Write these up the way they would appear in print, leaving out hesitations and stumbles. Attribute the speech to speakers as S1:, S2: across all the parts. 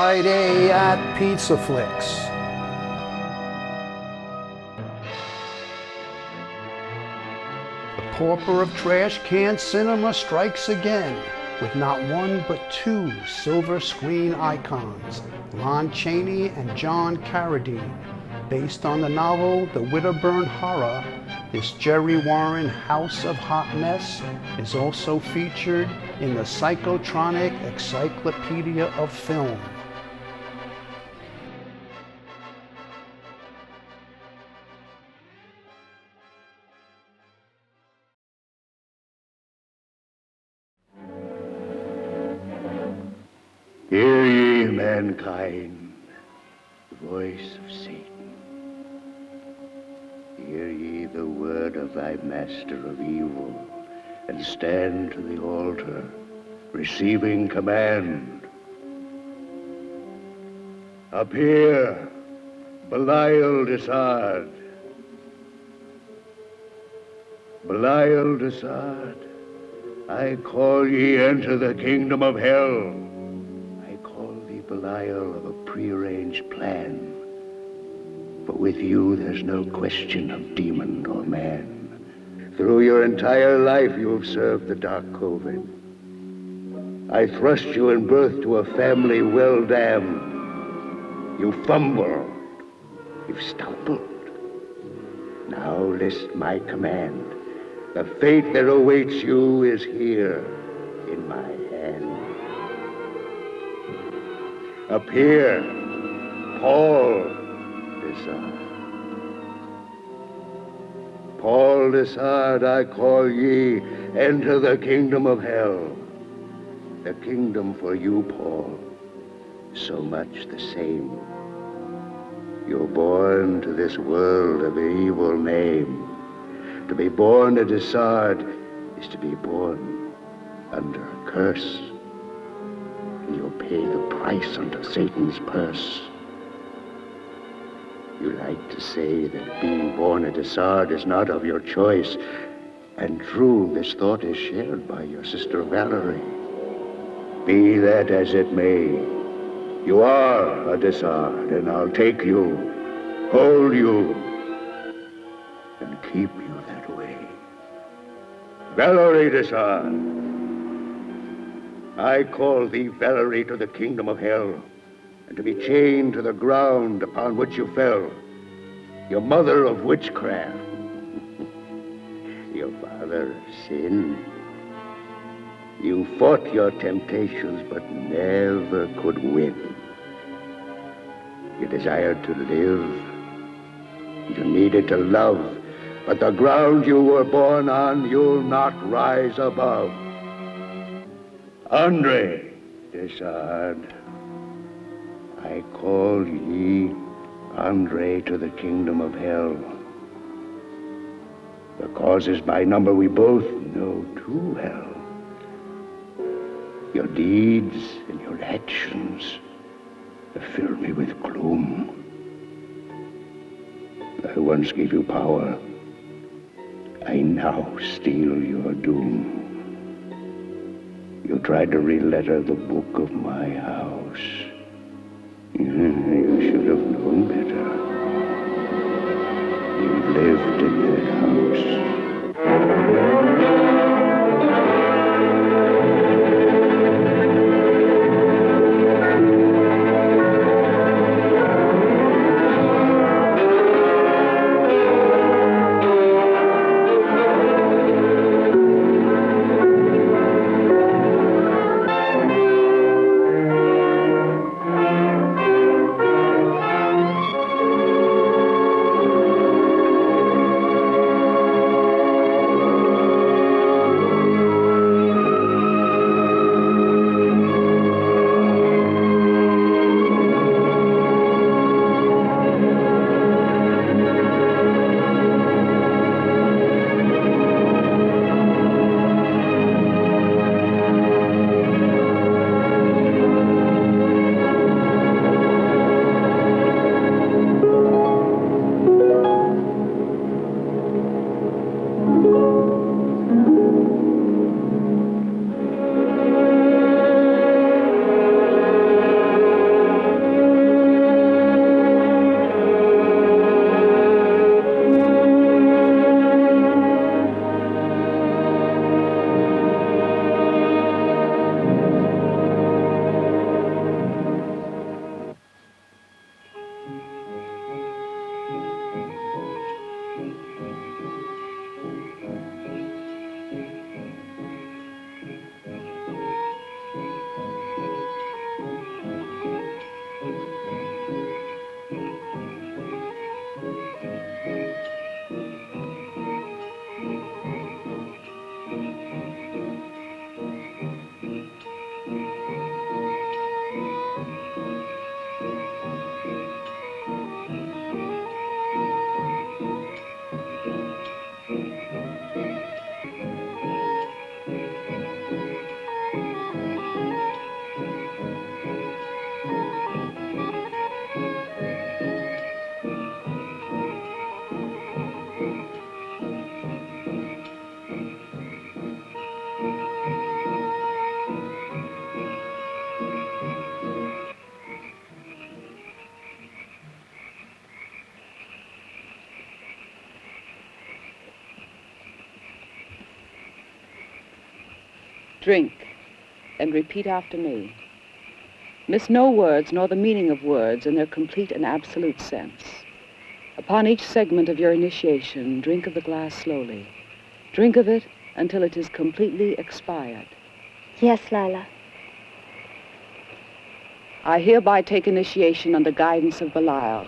S1: Friday at Pizza Flicks. The pauper of trash can cinema strikes again with not one but two silver screen icons, Lon Chaney and John Carradine. Based on the novel The Widderburn Horror, this Jerry Warren House of Hot Mess is also featured in the Psychotronic Encyclopedia of Film.
S2: Hear ye, mankind, the voice of Satan. Hear ye the word of thy master of evil, and stand to the altar, receiving command. Appear, Belial Desard. Belial Desard, I call ye enter the kingdom of hell. Belial of a prearranged plan. But with you, there's no question of demon or man. Through your entire life, you have served the Dark Coven. I thrust you in birth to a family well damned. You fumbled. You've stumbled. Now list my command. The fate that awaits you is here in my hand. Appear, Paul Desard. Paul Desard, I call ye, enter the kingdom of hell. The kingdom for you, Paul, so much the same. You're born to this world of evil name. To be born a Desard is to be born under a curse. You'll pay the price under Satan's purse. You like to say that being born a Desard is not of your choice. And true, this thought is shared by your sister Valerie. Be that as it may, you are a Desard, and I'll take you, hold you, and keep you that way. Valerie Desard. I call thee, Valerie, to the kingdom of hell, and to be chained to the ground upon which you fell. Your mother of witchcraft, your father of sin. You fought your temptations, but never could win. You desired to live. You needed to love, but the ground you were born on, you'll not rise above. Andre Desard, I call ye, Andre, to the kingdom of hell. The causes by number we both know too well. Your deeds and your actions fill me with gloom. I once gave you power. I now steal your doom. You tried to re-letter the book of my house. You should have known better. You've lived in that house.
S3: Drink, and repeat after me. Miss no words nor the meaning of words in their complete and absolute sense. Upon each segment of your initiation, drink of the glass slowly. Drink of it until it is completely expired.
S4: Yes, Lila.
S3: I hereby take initiation under guidance of Belial.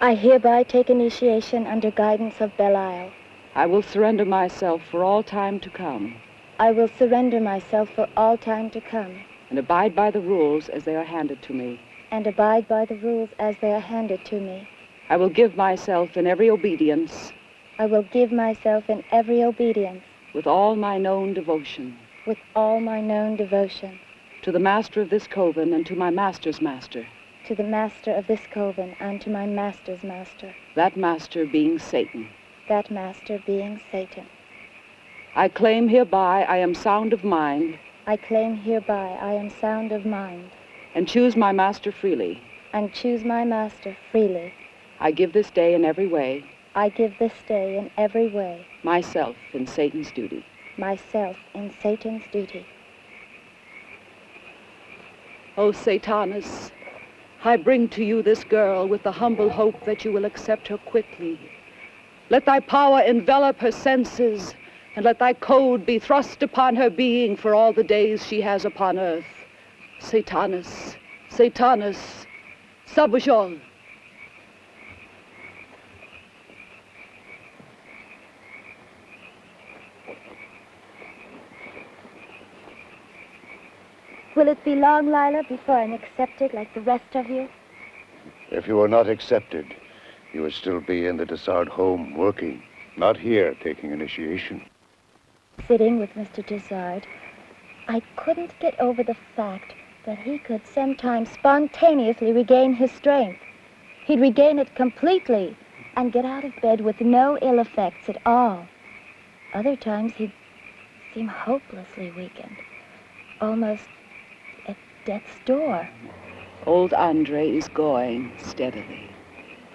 S4: I hereby take initiation under guidance of Belial.
S3: I will surrender myself for all time to come.
S4: I will surrender myself for all time to come.
S3: And abide by the rules as they are handed to me.
S4: And abide by the rules as they are handed to me.
S3: I will give myself in every obedience.
S4: I will give myself in every obedience.
S3: With all my known devotion.
S4: With all my known devotion.
S3: To the master of this coven and to my master's master.
S4: To the master of this coven and to my master's master.
S3: That master being Satan.
S4: That master being Satan.
S3: I claim hereby I am sound of mind.
S4: I claim hereby I am sound of mind.
S3: And choose my master freely.
S4: And choose my master freely.
S3: I give this day in every way.
S4: I give this day in every way.
S3: Myself in Satan's duty.
S4: Myself in Satan's duty.
S3: O Satanus, I bring to you this girl with the humble hope that you will accept her quickly. Let thy power envelop her senses, and let thy code be thrust upon her being for all the days she has upon earth. Satanus, Satanus, Sabujol.
S4: Will it be long, Lila, before I'm accepted like the rest of you?
S2: If you were not accepted, you would still be in the Dessart home working, not here taking initiation.
S4: Sitting with Mr. Dessart, I couldn't get over the fact that he could sometimes spontaneously regain his strength. He'd regain it completely and get out of bed with no ill effects at all. Other times he'd seem hopelessly weakened, almost at death's door.
S3: Old Andre is going steadily.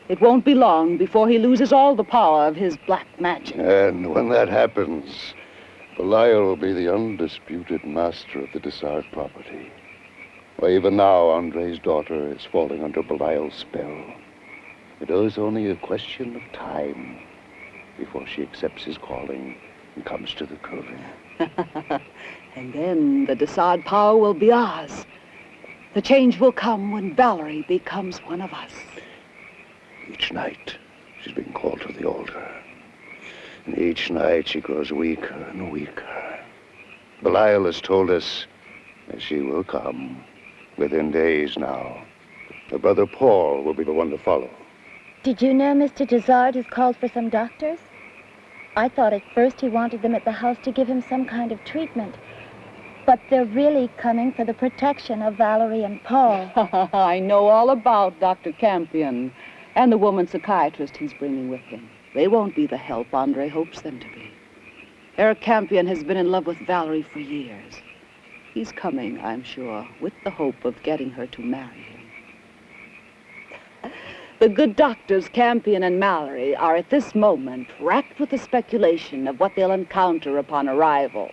S3: It won't be long before he loses all the power of his black magic.
S2: And when that happens, Belial will be the undisputed master of the Dessart property. Why, even now, Andre's daughter is falling under Belial's spell. It is only a question of time before she accepts his calling and comes to the coven.
S3: And then the Dessart power will be ours. The change will come when Valerie becomes one of us.
S2: Each night, she's being called to the altar. And each night, she grows weaker and weaker. Belial has told us that she will come within days now. Her brother Paul will be the one to follow.
S4: Did you know Mr. Dessart has called for some doctors? I thought at first he wanted them at the house to give him some kind of treatment. But they're really coming for the protection of Valerie and Paul.
S3: I know all about Dr. Campion and the woman psychiatrist he's bringing with him. They won't be the help Andre hopes them to be. Eric Campion has been in love with Valerie for years. He's coming, I'm sure, with the hope of getting her to marry him. The good doctors, Campion and Mallory, are at this moment racked with the speculation of what they'll encounter upon arrival.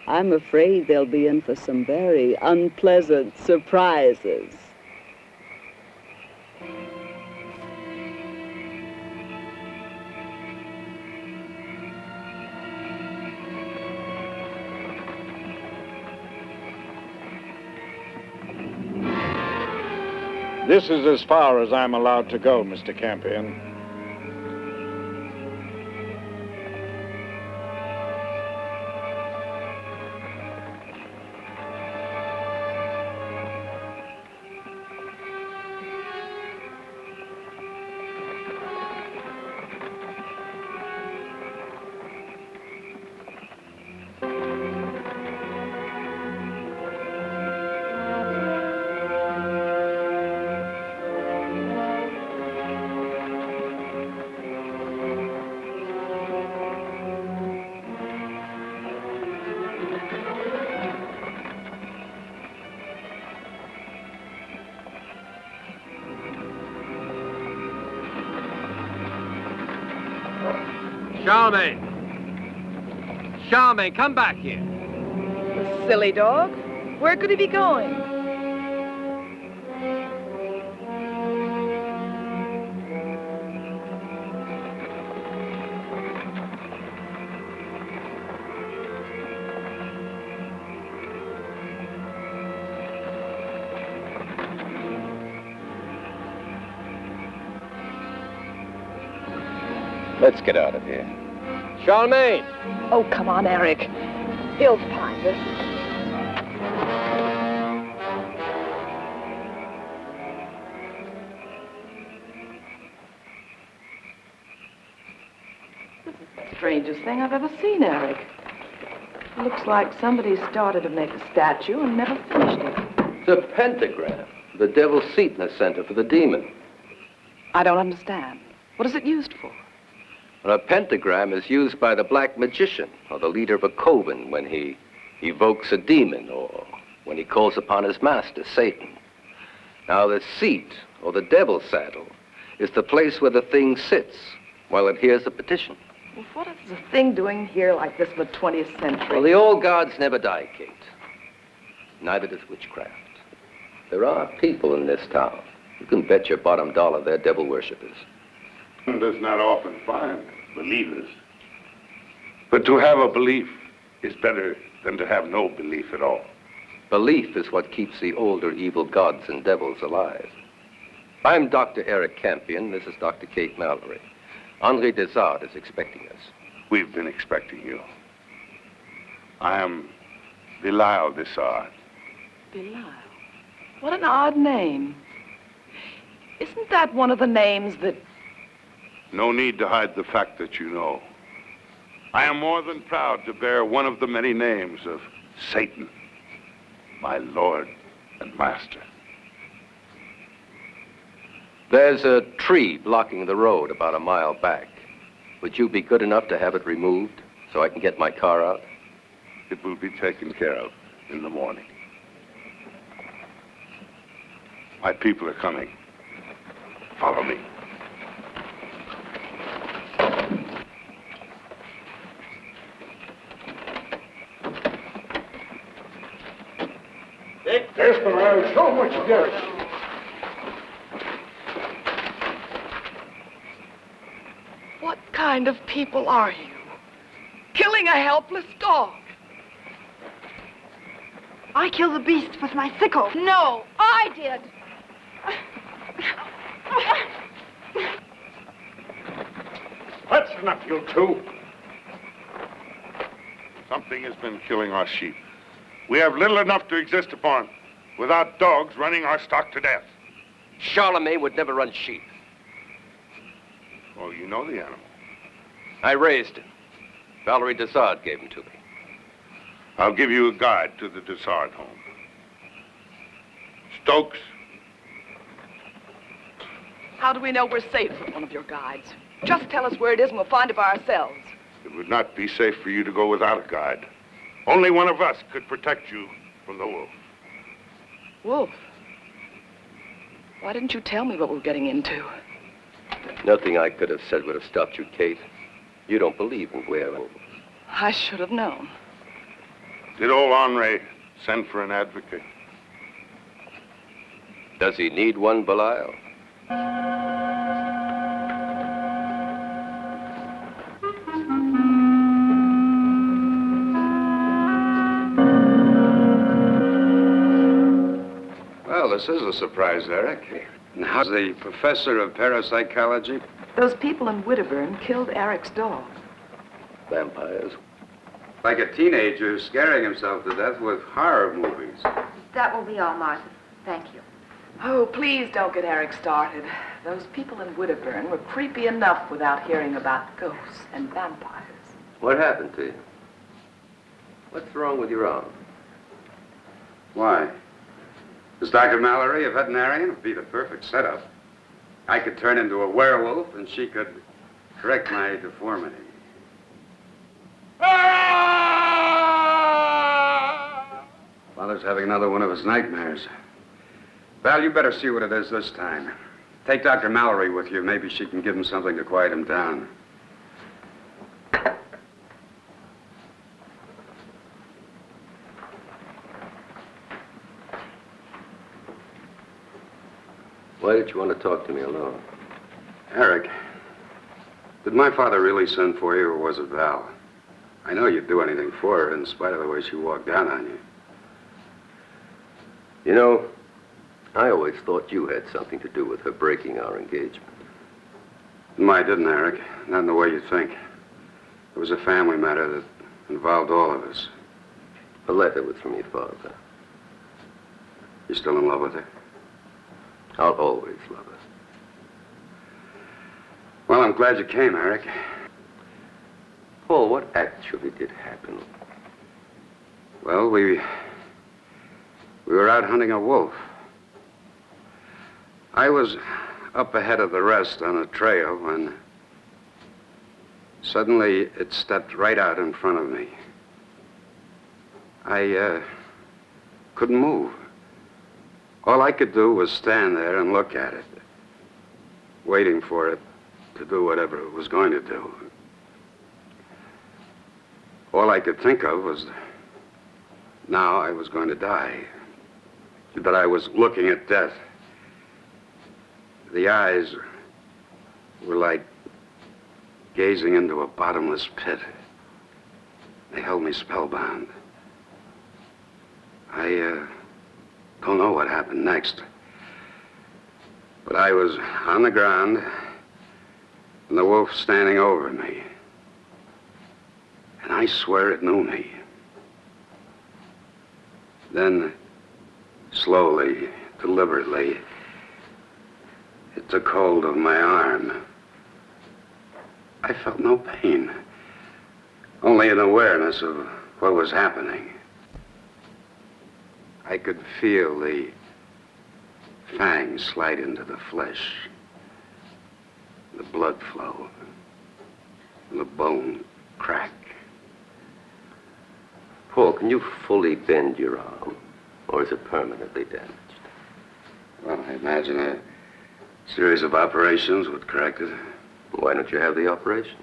S3: I'm afraid they'll be in for some very unpleasant surprises.
S5: This is as far as I'm allowed to go, Mr. Campion.
S6: Charmaine, come back here.
S3: The silly dog. Where could he be going?
S6: Let's get out of here. Charmaine!
S3: Oh, come on, Eric. He'll find us. This is the strangest thing I've ever seen, Eric. It looks like somebody started to make a statue and never finished it.
S7: The pentagram. The Devil's Seat in the center for the demon.
S3: I don't understand. What is it used for?
S7: Well, a pentagram is used by the black magician or the leader of a coven when he evokes a demon or when he calls upon his master, Satan. Now, the seat or the devil's saddle is the place where the thing sits while it hears the petition.
S3: Well, what is the thing doing here like this in the 20th century?
S7: Well, the old gods never die, Kate. Neither does witchcraft. There are people in this town. You can bet your bottom dollar they're devil worshippers.
S8: One does not often find believers. But to have a belief is better than to have no belief at all.
S7: Belief is what keeps the older evil gods and devils alive. I'm Dr. Eric Campion. This is Dr. Kate Mallory. Henri Desart is expecting us.
S8: We've been expecting you. I am Belial Desart.
S3: Belial. What an odd name. Isn't that one of the names that...
S8: No need to hide the fact that you know. I am more than proud to bear one of the many names of Satan, my Lord and Master.
S7: There's a tree blocking the road about a mile back. Would you be good enough to have it removed so I can get my car out?
S8: It will be taken care of in the morning. My people are coming. Follow me. Desperado, show what you get.
S3: What kind of people are you? Killing a helpless dog.
S9: I killed the beast with my sickle.
S4: No, I did.
S8: That's enough, you two. Something has been killing our sheep. We have little enough to exist upon without dogs running our stock to death.
S7: Charlemagne would never run sheep.
S8: Oh, you know the animal.
S7: I raised him. Valerie Desart gave him to me.
S8: I'll give you a guide to the Desart home. Stokes.
S3: How do we know we're safe with one of your guides? Just tell us where it is and we'll find it by ourselves.
S8: It would not be safe for you to go without a guide. Only one of us could protect you from the wolf.
S3: Wolf? Why didn't you tell me what we were getting into?
S7: Nothing I could have said would have stopped you, Kate. You don't believe in werewolves.
S3: I should have known.
S8: Did old Henri send for an advocate?
S7: Does he need one, Belial?
S10: Well, this is a surprise, Eric. And how's the professor of parapsychology?
S3: Those people in Widderburn killed Eric's dog.
S7: Vampires.
S10: Like a teenager scaring himself to death with horror movies.
S9: That will be all, Martha. Thank you.
S3: Oh, please don't get Eric started. Those people in Widderburn were creepy enough without hearing about ghosts and vampires.
S7: What happened to you? What's wrong with your arm?
S10: Why? Does Dr. Mallory, a veterinarian, would be the perfect setup. I could turn into a werewolf and she could correct my deformity. Father's having another one of his nightmares. Val, you better see what it is this time. Take Dr. Mallory with you. Maybe she can give him something to quiet him down.
S7: Why did you want to talk to me alone?
S10: Eric, did my father really send for you, or was it Val? I know you'd do anything for her in spite of the way she walked down on you.
S7: You know, I always thought you had something to do with her breaking our engagement.
S10: No, I didn't, Eric. Not in the way you think. It was a family matter that involved all of us.
S7: A letter was from your father.
S10: You still in love with her?
S7: I'll always love her.
S10: Well, I'm glad you came, Eric.
S7: Paul, what actually did happen?
S10: Well, we were out hunting a wolf. I was up ahead of the rest on a trail when suddenly it stepped right out in front of me. I couldn't move. All I could do was stand there and look at it, waiting for it to do whatever it was going to do. All I could think of was now I was going to die, that I was looking at death. The eyes were like gazing into a bottomless pit. They held me spellbound. I don't know what happened next. But I was on the ground, and the wolf standing over me. And I swear it knew me. Then, slowly, deliberately, it took hold of my arm. I felt no pain, only an awareness of what was happening. I could feel the fangs slide into the flesh, the blood flow, and the bone crack.
S7: Paul, can you fully bend your arm, or is it permanently damaged?
S10: Well, I imagine a series of operations would correct it.
S7: Why don't you have the operations?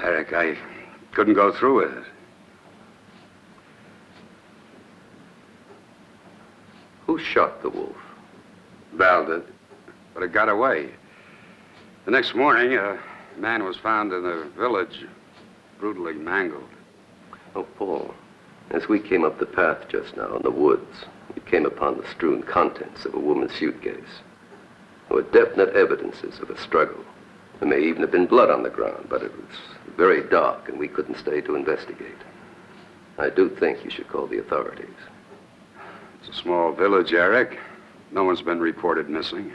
S10: Eric, I couldn't go through with it.
S7: Who shot the wolf?
S10: Val did, but it got away. The next morning, a man was found in the village, brutally mangled.
S7: Oh, Paul, as we came up the path just now in the woods, we came upon the strewn contents of a woman's suitcase. There were definite evidences of a struggle. There may even have been blood on the ground, but it was very dark and we couldn't stay to investigate. I do think you should call the authorities.
S10: It's a small village, Eric. No one's been reported missing.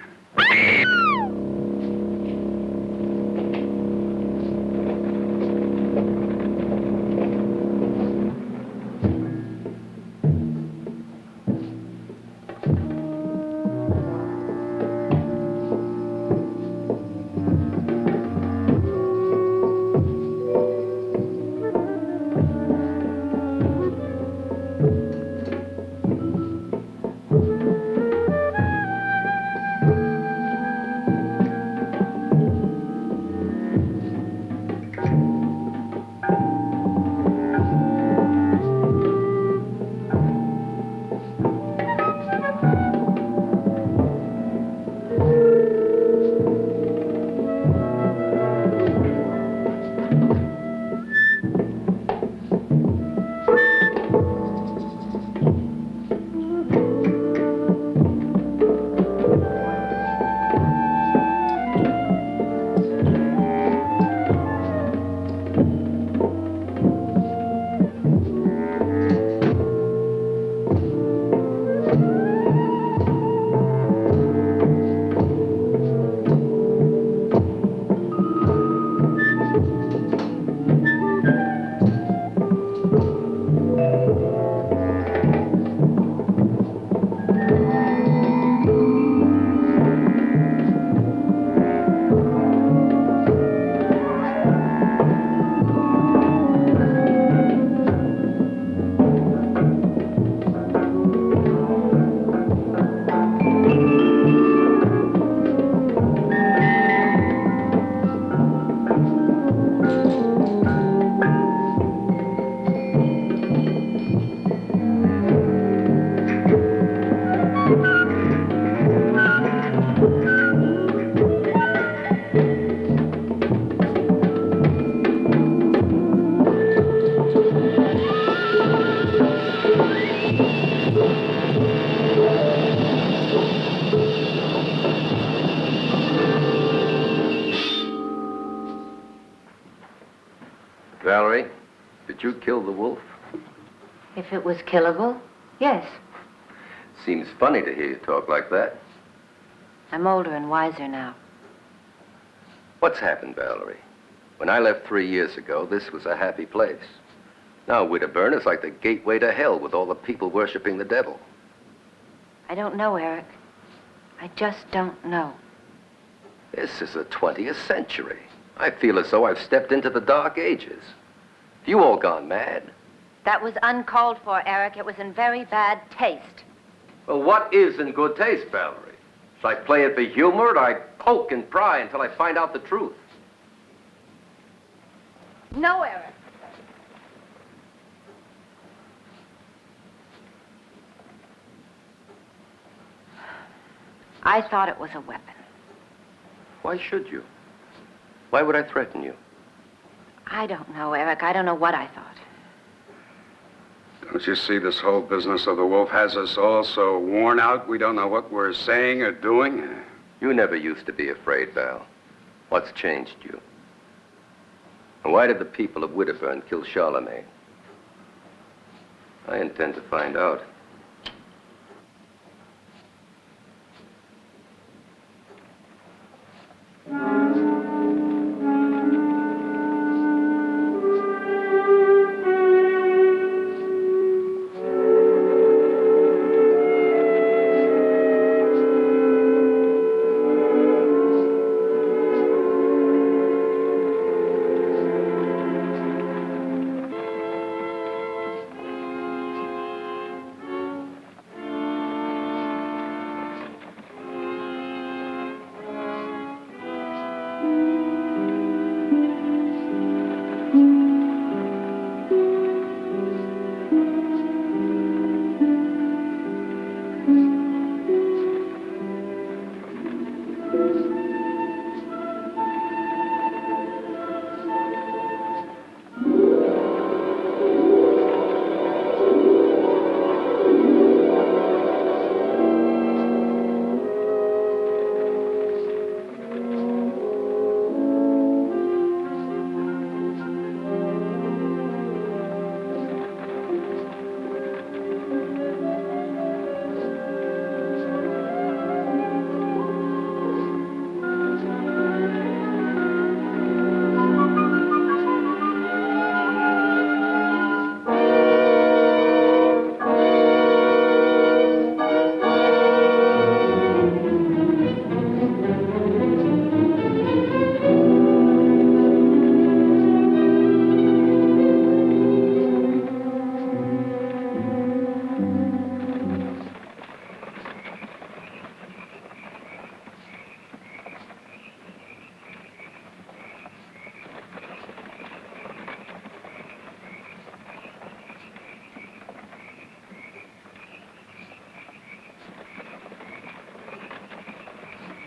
S7: you kill the wolf?
S9: If it was killable, yes.
S7: Seems funny to hear you talk like that.
S9: I'm older and wiser now.
S7: What's happened, Valerie? When I left 3 years ago, this was a happy place. Now Widderburn is like the gateway to hell with all the people worshiping the devil.
S9: I don't know, Eric. I just don't know.
S7: This is the 20th century. I feel as though I've stepped into the Dark Ages. Have you all gone mad?
S9: That was uncalled for, Eric. It was in very bad taste.
S7: Well, what is in good taste, Valerie? Shall I play it for humor, or do I poke and pry until I find out the truth?
S9: No, Eric. I thought it was a weapon.
S7: Why should you? Why would I threaten you?
S9: I don't know, Eric. I don't know what I thought.
S10: Don't you see this whole business of the wolf has us all so worn out we don't know what we're saying or doing?
S7: You never used to be afraid, Val. What's changed you? And why did the people of Widderburn kill Charlemagne? I intend to find out.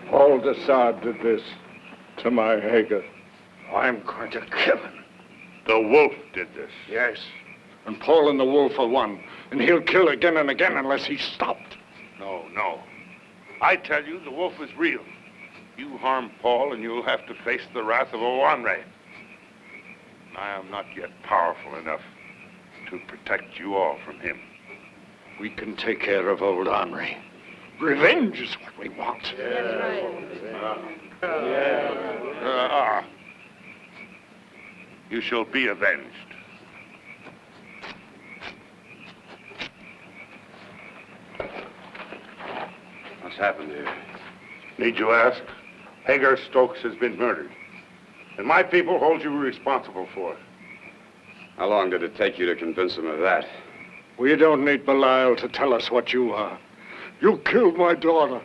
S5: Paul Desard did this to my Hager. I'm going to kill him.
S8: The wolf did this.
S5: Yes. And Paul and the wolf are one. And he'll kill again and again unless he's stopped.
S8: No, no. I tell you, the wolf is real. You harm Paul and you'll have to face the wrath of Owanre. I am not yet powerful enough to protect you all from him.
S5: We can take care of old Henri. Revenge is what we want.
S9: That's right.
S8: You shall be avenged.
S10: What's happened here?
S8: Need you ask? Hagar Stokes has been murdered. And my people hold you responsible for it.
S10: How long did it take you to convince them of that?
S5: We don't need Belial to tell us what you are. You killed my daughter.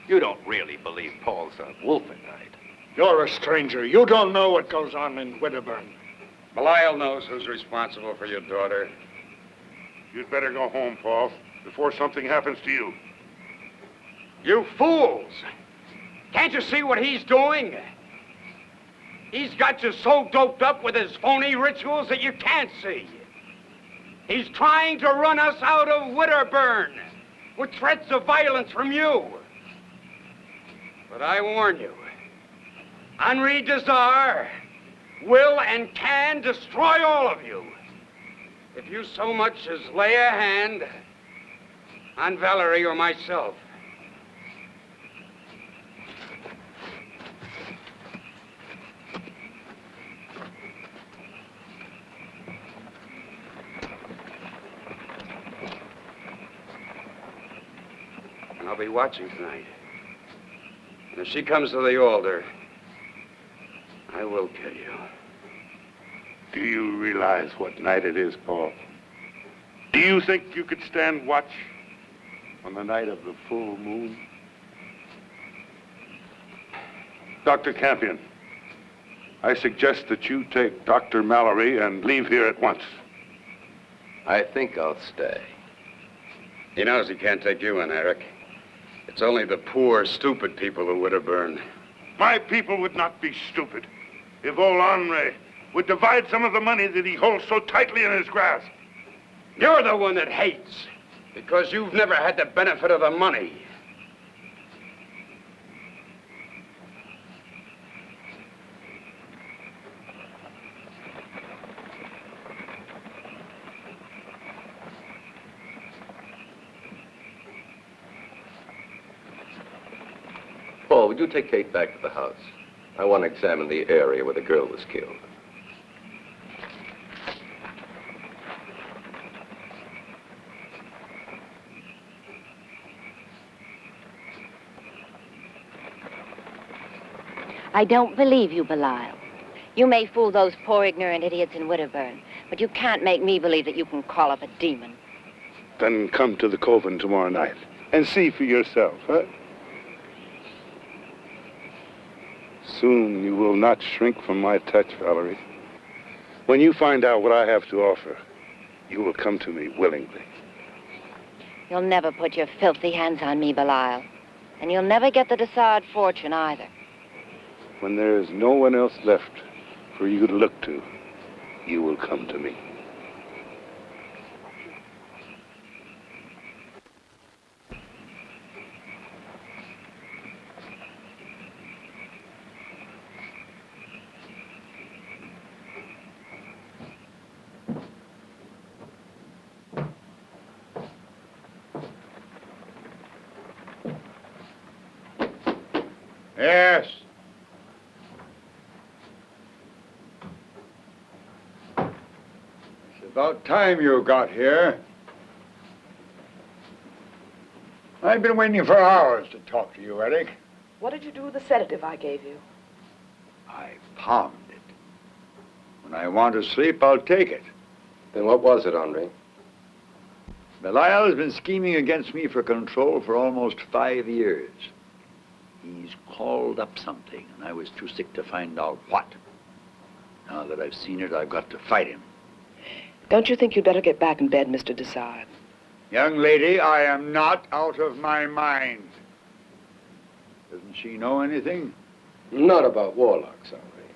S7: You don't really believe Paul's a wolf at night.
S5: You're a stranger. You don't know what goes on in Widderburn.
S10: Belial knows who's responsible for your daughter.
S8: You'd better go home, Paul, before something happens to you.
S11: You fools! Can't you see what he's doing? He's got you so doped up with his phony rituals that you can't see. He's trying to run us out of Widderburn with threats of violence from you. But I warn you, Henri Desard will and can destroy all of you. if you so much as lay a hand on Valerie or myself. And I'll be watching tonight. And if she comes to the altar, I will kill you.
S8: Do you realize what night it is, Paul? Do you think you could stand watch on the night of the full moon? Dr. Campion, I suggest that you take Dr. Mallory and leave here at once.
S7: I think I'll stay.
S11: He knows he can't take you in, Eric. It's only the poor, stupid people of Widderburn.
S8: My people would not be stupid if old Henri would divide some of the money that he holds so tightly in his grasp.
S11: You're the one that hates, because you've never had the benefit of the money.
S7: Paul, would you take Kate back to the house? I want to examine the area where the girl was killed.
S9: I don't believe you, Belial. You may fool those poor ignorant idiots in Widderburn, but you can't make me believe that you can call up a demon.
S8: Then come to the Coven tomorrow night and see for yourself, huh? Soon you will not shrink from my touch, Valerie. When you find out what I have to offer, you will come to me willingly.
S9: You'll never put your filthy hands on me, Belial. And you'll never get the Dessard fortune either.
S8: When there is no one else left for you to look to, you will come to me.
S5: Yes. It's about time you got here. I've been waiting for hours to talk to you, Eric.
S3: What did you do with the sedative I gave you?
S5: I palmed it. When I want to sleep, I'll take it.
S7: Then what was it, Henri?
S5: Belial has been scheming against me for control for almost 5 years. He's called up something, and I was too sick to find out what. Now that I've seen it, I've got to fight him.
S3: Don't you think you'd better get back in bed, Mr. Dessard?
S5: Young lady, I am not out of my mind. Doesn't she know anything?
S7: Not about warlocks, Henri.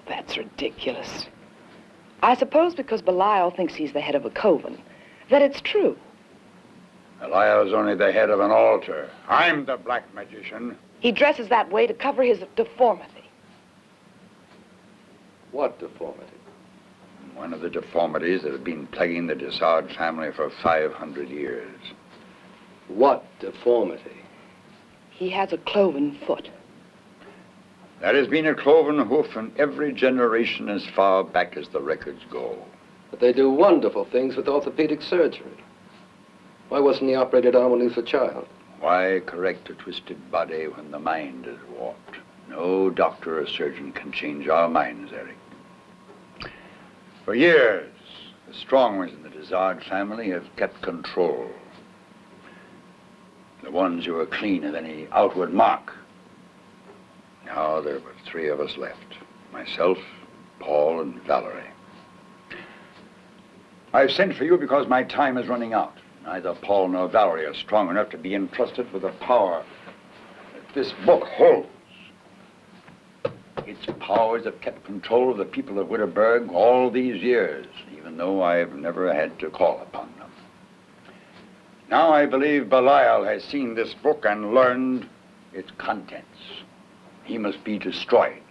S3: That's ridiculous. I suppose because Belial thinks he's the head of a coven, that it's true.
S5: Belial's only the head of an altar. I'm the black magician.
S3: He dresses that way to cover his deformity.
S7: What deformity?
S5: One of the deformities that have been plaguing the Dessard family for 500 years.
S7: What deformity?
S3: He has a cloven foot.
S5: There has been a cloven hoof in every generation as far back as the records go.
S7: But they do wonderful things with orthopedic surgery. Why wasn't he operated on when he was a child?
S5: Why correct a twisted body when the mind is warped? No doctor or surgeon can change our minds, Eric. For years, the strong ones in the Dessard family have kept control. The ones who are clean of any outward mark. Now there are but 3 of us left. Myself, Paul, and Valerie. I've sent for you because my time is running out. Neither Paul nor Valerie are strong enough to be entrusted with the power that this book holds. Its powers have kept control of the people of Widderburg all these years, even though I've never had to call upon them. Now I believe Belial has seen this book and learned its contents. He must be destroyed,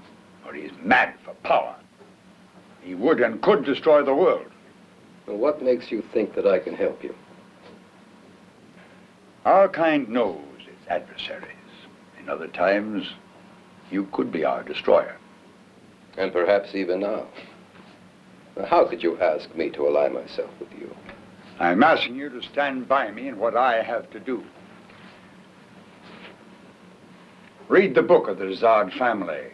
S5: or he's mad for power. He would and could destroy the world.
S7: Well, what makes you think that I can help you?
S5: Our kind knows its adversaries. In other times, you could be our destroyer.
S7: And perhaps even now. Now, how could you ask me to ally myself with you?
S5: I'm asking you to stand by me in what I have to do. Read the book of the Zard family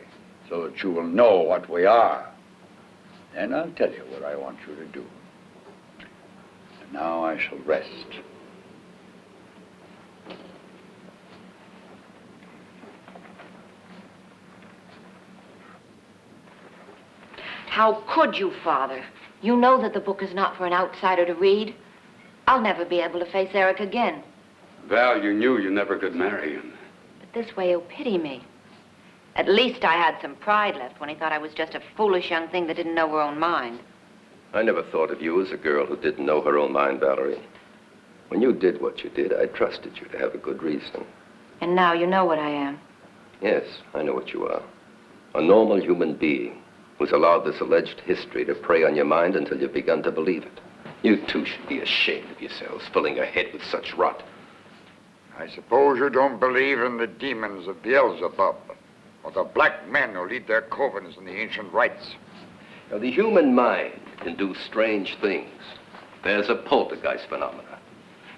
S5: so that you will know what we are. Then I'll tell you what I want you to do. And now I shall rest.
S9: How could you, Father? You know that the book is not for an outsider to read. I'll never be able to face Eric again.
S10: Val, you knew you never could marry him.
S9: But this way he'll pity me. At least I had some pride left when he thought I was just a foolish young thing that didn't know her own mind.
S7: I never thought of you as a girl who didn't know her own mind, Valerie. When you did what you did, I trusted you to have a good reason.
S9: And now you know what I am.
S7: Yes, I know what you are. A normal human being who's allowed this alleged history to prey on your mind until you've begun to believe it. You two should be ashamed of yourselves, filling your head with such rot.
S5: I suppose you don't believe in the demons of Beelzebub, or the black men who lead their covens in the ancient rites.
S7: Now, the human mind can do strange things. There's a poltergeist phenomena.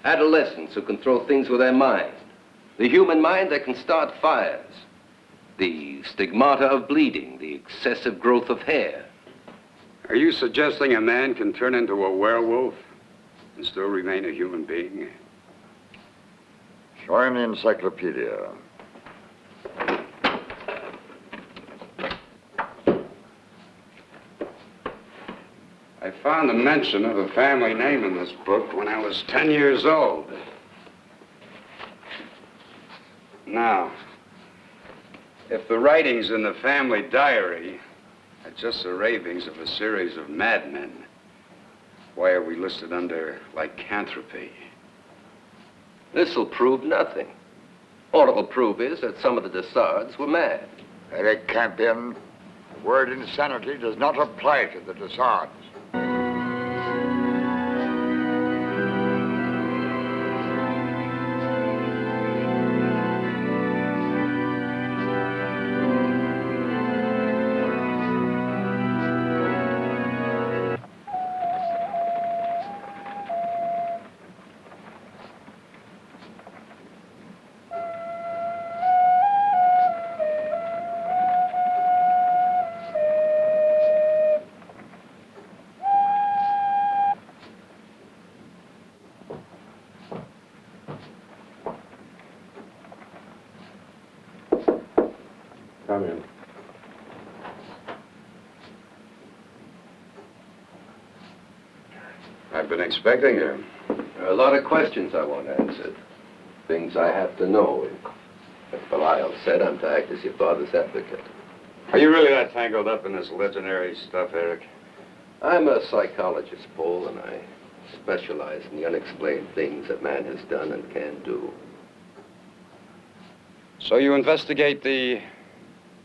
S7: Adolescents who can throw things with their mind. The human mind that can start fires. The stigmata of bleeding, the excessive growth of hair.
S10: Are you suggesting a man can turn into a werewolf and still remain a human being?
S5: Show him the encyclopedia.
S10: I found a mention of a family name in this book when I was 10 years old. Now, if the writings in the family diary are just the ravings of a series of madmen, why are we listed under lycanthropy?
S7: This'll prove nothing. All it'll prove is that some of the Dessards were mad.
S5: Eric Campion, the word insanity does not apply to the Dessards.
S10: Come in. I've been expecting you.
S7: There are a lot of questions I want answered. Things I have to know. As Belial said, I'm to act as your father's advocate.
S10: Are you really that tangled up in this legendary stuff, Eric?
S7: I'm a psychologist, Paul, and I specialize in the unexplained things that man has done and can do.
S10: So you investigate the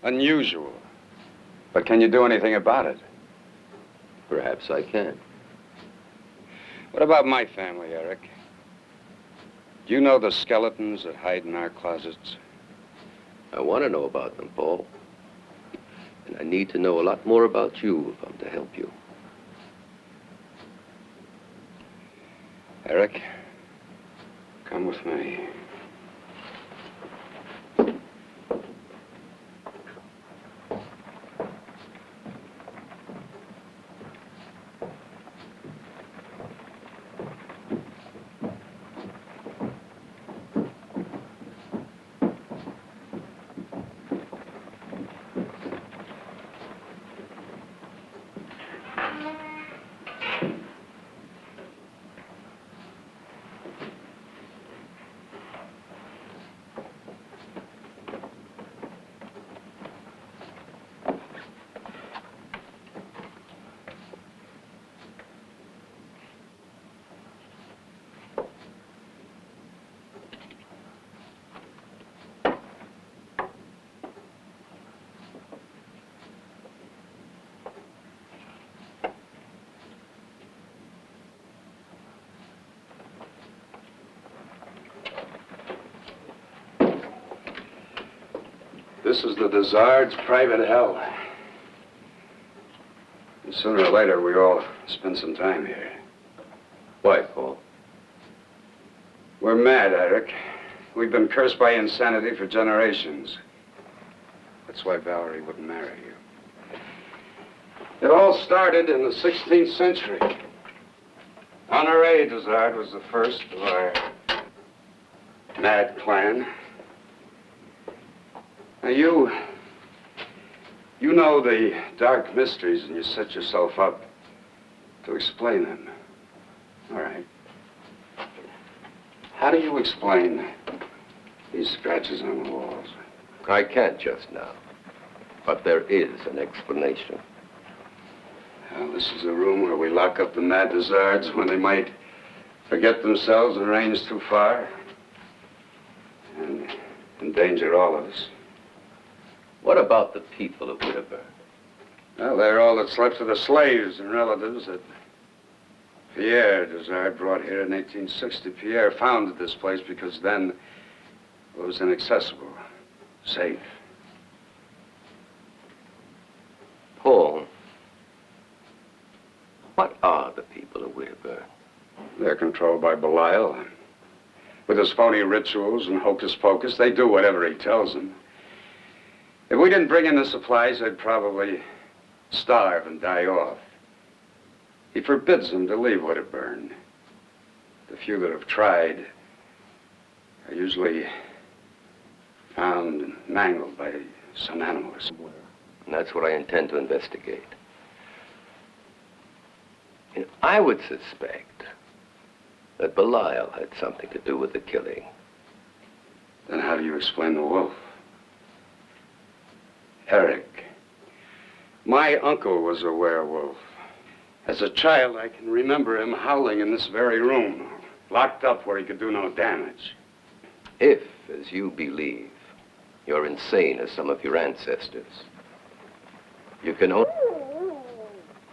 S10: unusual. But can you do anything about it?
S7: Perhaps I can.
S10: What about my family, Eric? Do you know the skeletons that hide in our closets?
S7: I want to know about them, Paul. And I need to know a lot more about you if I'm to help you.
S10: Eric, come with me. This is the Dizard's private hell. And sooner or later, we all spend some time here.
S7: Why, Paul?
S10: We're mad, Eric. We've been cursed by insanity for generations. That's why Valerie wouldn't marry you. It all started in the 16th century. Honoré Dizard was the first of our mad clan. Now, you know the dark mysteries, and you set yourself up to explain them. All right. How do you explain these scratches on the walls?
S7: I can't just now. But there is an explanation.
S10: Well, this is a room where we lock up the mad Dizards when they might forget themselves and range too far. And endanger all of us.
S7: What about the people of Widderburn?
S10: Well, they're all that's left of the slaves and relatives that Pierre Dizard brought here in 1860. Pierre founded this place because then it was inaccessible, safe.
S7: Paul, what are the people of Widderburn?
S10: They're controlled by Belial. With his phony rituals and hocus pocus, they do whatever he tells them. If we didn't bring in the supplies, they'd probably starve and die off. He forbids them to leave Widderburn. The few that have tried are usually found and mangled by some animal or somewhere.
S7: And that's what I intend to investigate. And I would suspect that Belial had something to do with the killing.
S10: Then how do you explain the wolf? Eric, my uncle was a werewolf. As a child, I can remember him howling in this very room, locked up where he could do no damage.
S7: If, as you believe, you're insane as some of your ancestors, you can only...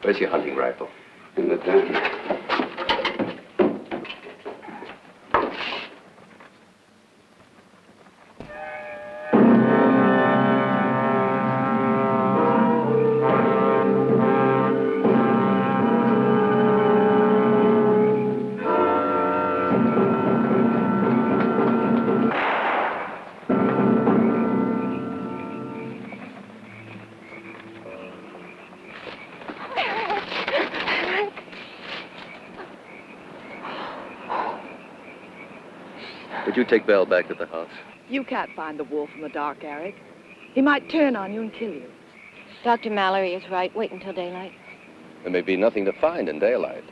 S7: Where's your hunting rifle?
S10: In the den.
S7: Would you take Belle back to the house?
S3: You can't find the wolf in the dark, Eric. He might turn on you and kill you.
S9: Dr. Mallory is right. Wait until daylight.
S7: There may be nothing to find in daylight.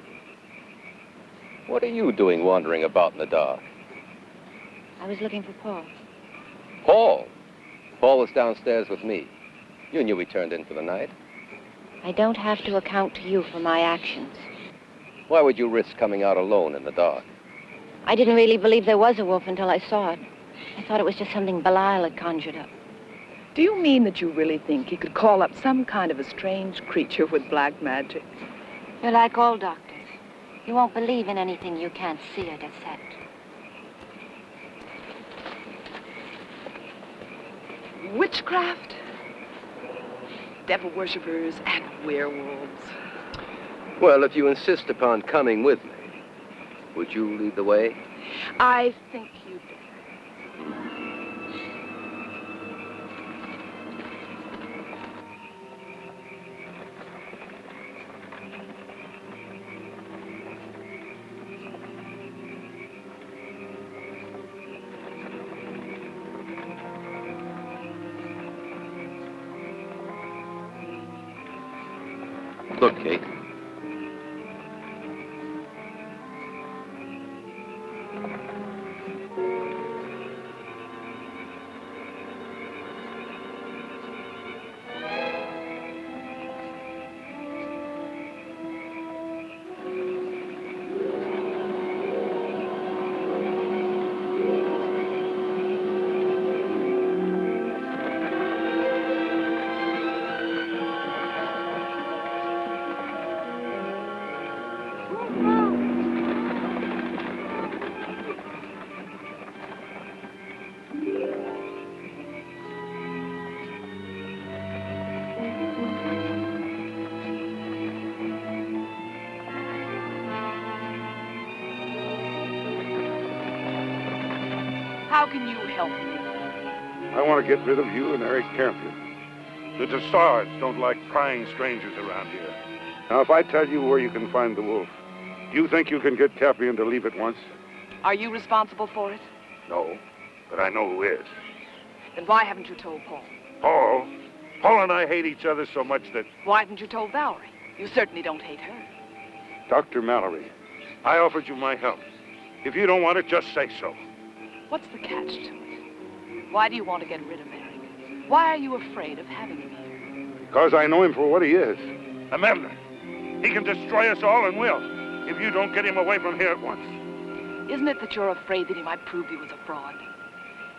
S7: What are you doing wandering about in the dark?
S9: I was looking for Paul.
S7: Paul? Paul was downstairs with me. You knew he turned in for the night.
S9: I don't have to account to you for my actions.
S7: Why would you risk coming out alone in the dark?
S9: I didn't really believe there was a wolf until I saw it. I thought it was just something Belial had conjured up.
S3: Do you mean that you really think he could call up some kind of a strange creature with black magic?
S9: You're like all doctors. You won't believe in anything you can't see or dissect.
S3: Witchcraft, devil worshippers, and werewolves.
S7: Well, if you insist upon coming with me, would you lead the way?
S3: I think you'd better.
S7: Look, Kate.
S3: How can you help me?
S8: I want to get rid of you and Eric Campion. The Dessards don't like prying strangers around here. Now, if I tell you where you can find the wolf, do you think you can get Campion to leave at once?
S3: Are you responsible for it?
S8: No, but I know who is.
S3: Then why haven't you told Paul?
S8: Paul? Paul and I hate each other so much that...
S3: Why haven't you told Valerie? You certainly don't hate her.
S8: Dr. Mallory, I offered you my help. If you don't want it, just say so.
S3: What's the catch to it? Why do you want to get rid of Eric? Why are you afraid of having him here?
S8: Because I know him for what he is. A meddler. He can destroy us all and will, if you don't get him away from here at once.
S3: Isn't it that you're afraid that he might prove you as a fraud?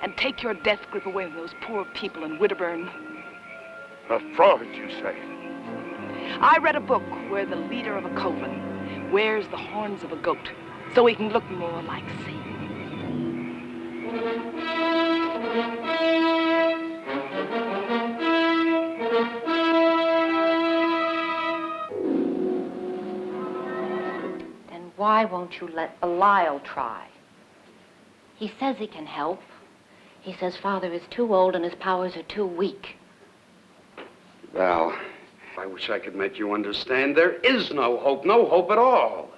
S3: And take your death grip away from those poor people in Widderburn?
S8: A fraud, you say?
S3: I read a book where the leader of a coven wears the horns of a goat so he can look more like Satan.
S9: Then why won't you let Belial try? He says he can help. He says Father is too old and his powers are too weak.
S10: Val, I wish I could make you understand. There is no hope at all.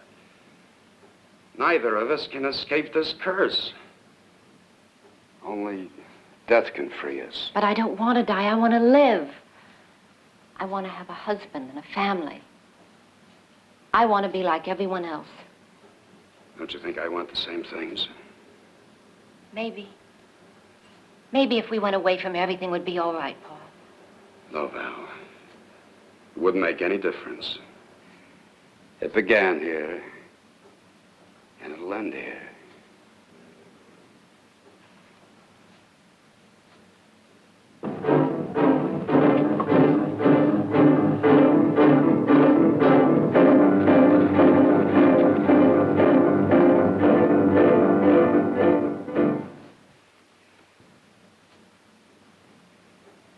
S10: Neither of us can escape this curse. Only death can free us.
S9: But I don't want to die. I want to live. I want to have a husband and a family. I want to be like everyone else.
S10: Don't you think I want the same things?
S9: Maybe. Maybe if we went away from here, everything would be all right, Paul.
S10: No, Val. It wouldn't make any difference. It began here, and it'll end here.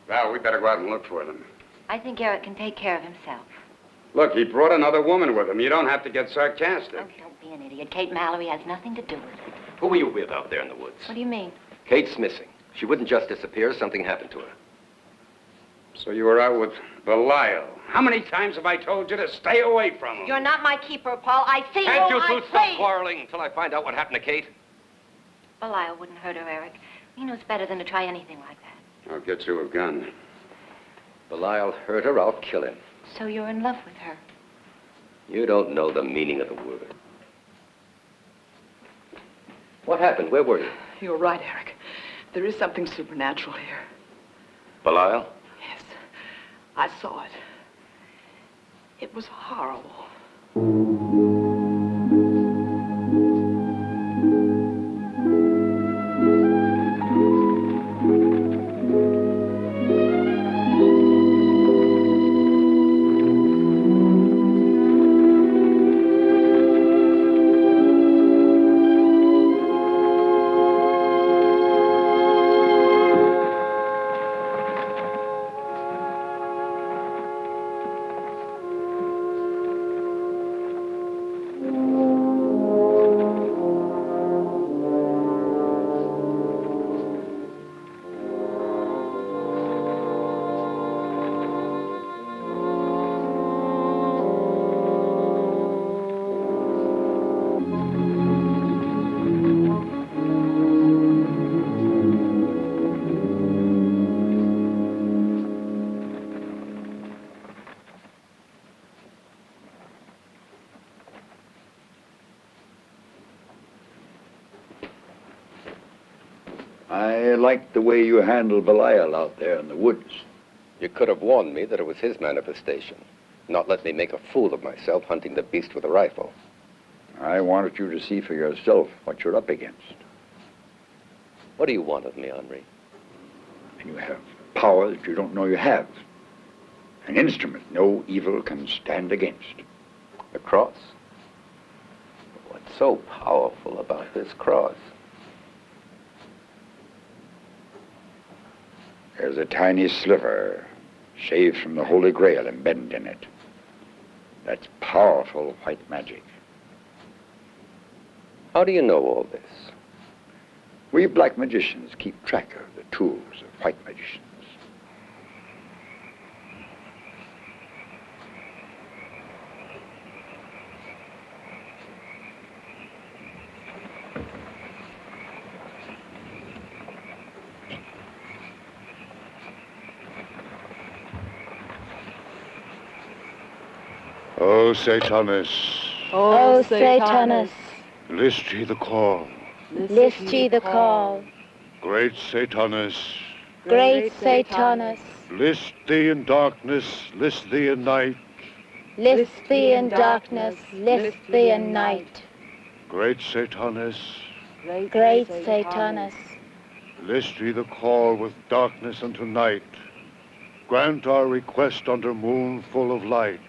S10: Val, we better go out and look for them.
S9: I think Eric can take care of himself.
S10: Look, he brought another woman with him. You don't have to get sarcastic.
S9: Oh, don't be an idiot. Kate Mallory has nothing to do with it.
S7: Who were you with out there in the woods?
S9: What do you mean?
S7: Kate's missing. She wouldn't just disappear. Something happened to her.
S10: So you were out with Belial. How many times have I told you to stay away from him?
S9: You're not my keeper, Paul. I see
S7: Can't you
S9: I
S7: two stop quarreling until I find out what happened to Kate?
S9: Belial wouldn't hurt her, Eric. He knows better than to try anything like that.
S10: I'll get you a gun.
S7: Belial hurt her, I'll kill him.
S9: So you're in love with her.
S7: You don't know the meaning of the word. What happened? Where were you?
S3: You're right, Eric. There is something supernatural here.
S7: Belial?
S3: Yes. I saw it. It was horrible.
S5: I like the way you handled Belial out there in the woods.
S7: You could have warned me that it was his manifestation, not let me make a fool of myself hunting the beast with a rifle.
S5: I wanted you to see for yourself what you're up against.
S7: What do you want of me, Henri?
S5: And you have power that you don't know you have. An instrument no evil can stand against.
S7: The cross? What's so powerful about this cross?
S5: There's a tiny sliver shaved from the Holy Grail embedded in it. That's powerful white magic.
S7: How do you know all this?
S5: We black magicians keep track of the tools of white magicians.
S8: O Satanus,
S4: O Satanus,
S8: list ye the call.
S4: list ye the call.
S8: Great Satanus,
S4: Great Satanus,
S8: list thee in darkness, list thee in night.
S4: list thee in darkness, list thee in night.
S8: Great Satanus,
S4: Great Satanus,
S8: list ye the call with darkness unto night. Grant our request under moon full of light.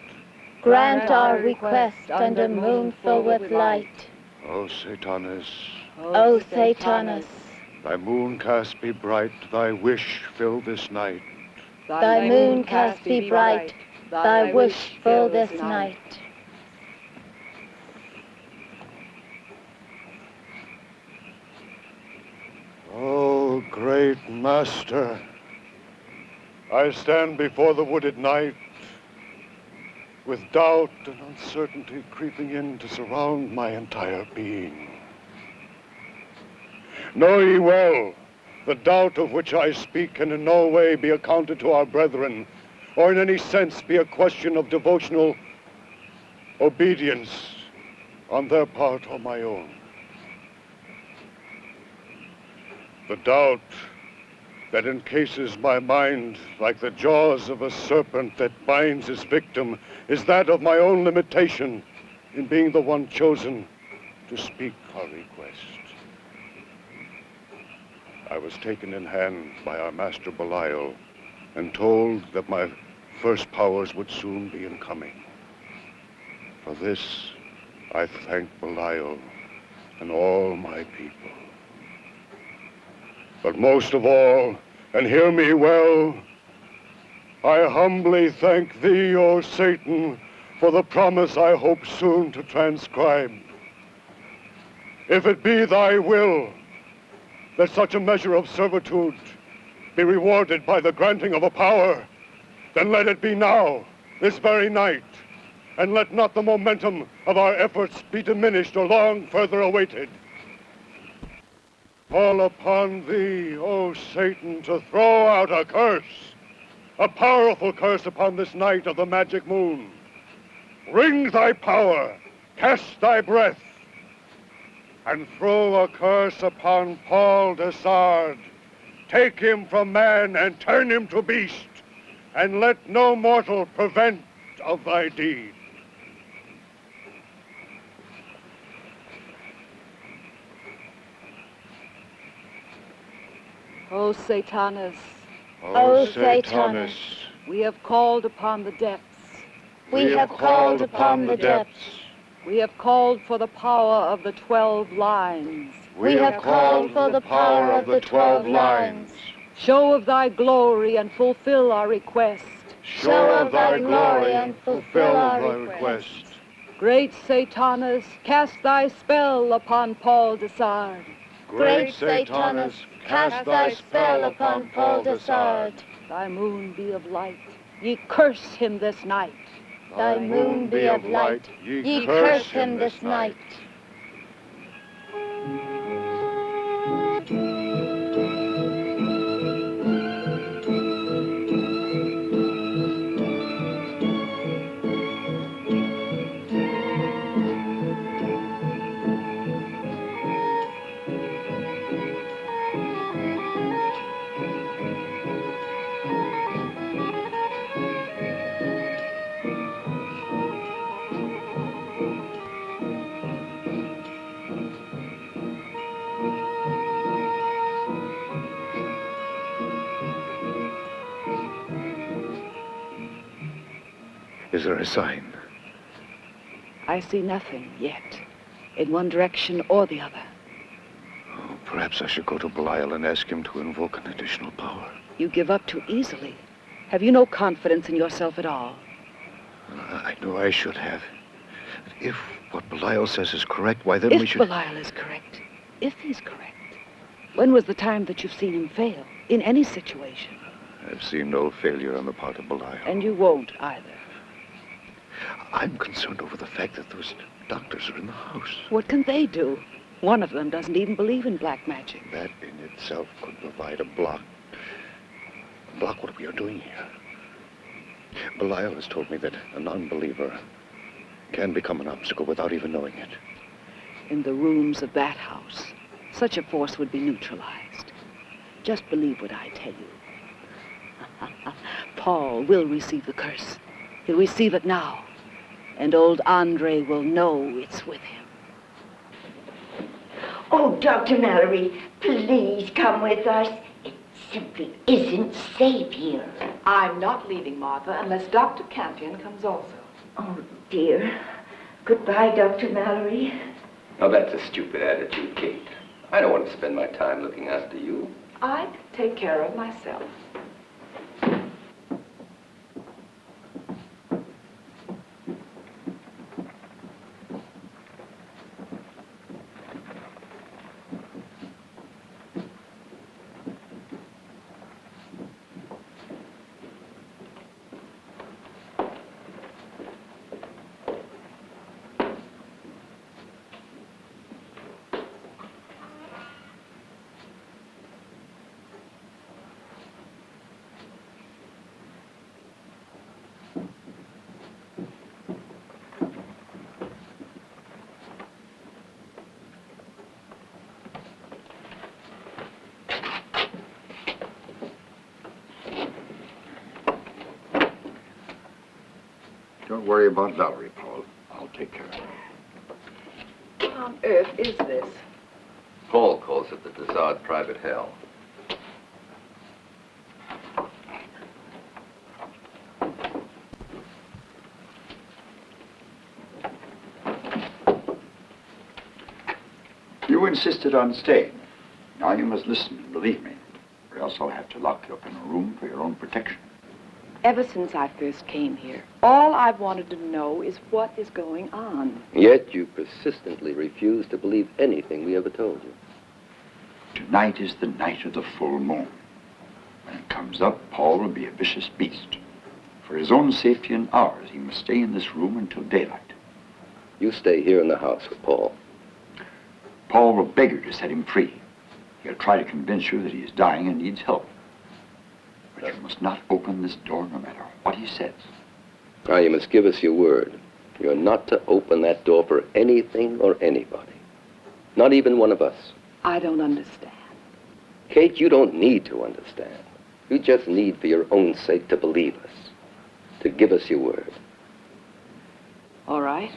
S4: grant our request under moon full with light.
S8: O Satanus,
S4: O Satanus,
S8: thy mooncast be bright, thy wish fill this night.
S4: thy mooncast be bright, thy wish fill this night.
S8: O great Master, I stand before the wooded night, with doubt and uncertainty creeping in to surround my entire being. Know ye well, the doubt of which I speak can in no way be accounted to our brethren, or in any sense be a question of devotional obedience on their part or my own. The doubt that encases my mind like the jaws of a serpent that binds his victim is that of my own limitation in being the one chosen to speak our request. I was taken in hand by our master Belial and told that my first powers would soon be in coming. For this, I thank Belial and all my people. But most of all, and hear me well, I humbly thank thee, O Satan, for the promise I hope soon to transcribe. If it be thy will that such a measure of servitude be rewarded by the granting of a power, then let it be now, this very night, and let not the momentum of our efforts be diminished or long further awaited. Call upon thee, O Satan, to throw out a curse, a powerful curse upon this night of the magic moon. Wring thy power, cast thy breath, and throw a curse upon Paul Desard. Take him from man and turn him to beast, and let no mortal prevent of thy deed.
S3: O Satanus,
S4: O Satanus,
S3: we have called upon the depths.
S4: we have called upon the depths.
S3: We have called for the power of the 12 lines.
S4: We have called for the power of the 12 lines.
S3: Show of thy glory and fulfill our request.
S4: Show of thy glory and fulfill our request.
S3: Great Satanus, cast thy spell upon Paul Desard.
S4: Great Satanus, cast thy spell upon Paul Desard.
S3: Thy moon be of light. Ye curse him this night.
S4: Thy moon be of light. Ye curse him this night.
S2: Is there a sign?
S3: I see nothing yet, in one direction or the other.
S2: Oh, perhaps I should go to Belial and ask him to invoke an additional power.
S3: You give up too easily. Have you no confidence in yourself at all?
S2: I know I should have. If what Belial says is correct, why then we
S3: If
S2: should...
S3: Belial is correct, if he's correct, When was the time that you've seen him fail, in any situation?
S12: I've seen no failure on the part of Belial.
S3: And you won't either.
S12: I'm concerned over the fact that those doctors are in the house.
S3: What can they do? One of them doesn't even believe in black magic.
S12: That in itself could provide a block. Block what we are doing here. Belial has told me that a non-believer can become an obstacle without even knowing it.
S3: In the rooms of that house, such a force would be neutralized. Just believe what I tell you. Paul will receive the curse. He'll receive it now. And old Andre will know it's with him.
S13: Oh, Dr. Mallory, please come with us. It simply isn't safe here.
S14: I'm not leaving, Martha, unless Dr. Campion comes also.
S13: Oh, dear. Goodbye, Dr. Mallory.
S7: Now, that's a stupid attitude, Kate. I don't want to spend my time looking after you.
S14: I take care of myself.
S5: Don't worry about Valerie, Paul. I'll take care of her.
S14: What on earth is this?
S7: Paul calls it the Dezard private hell.
S5: You insisted on staying. Now you must listen and believe me, or else I'll have to lock you up in a room for your own protection.
S14: Ever since I first came here, all I've wanted to know is what is going on.
S7: Yet you persistently refuse to believe anything we ever told you.
S5: Tonight is the night of the full moon. When it comes up, Paul will be a vicious beast. For his own safety and ours, he must stay in this room until daylight.
S7: You stay here in the house with Paul.
S5: Paul will beg you to set him free. He'll try to convince you that he is dying and needs help. But you must not open this door no matter what he says.
S7: Now, you must give us your word. You're not to open that door for anything or anybody. Not even one of us.
S14: I don't understand.
S7: Kate, you don't need to understand. You just need, for your own sake, to believe us. To give us your word.
S14: All right.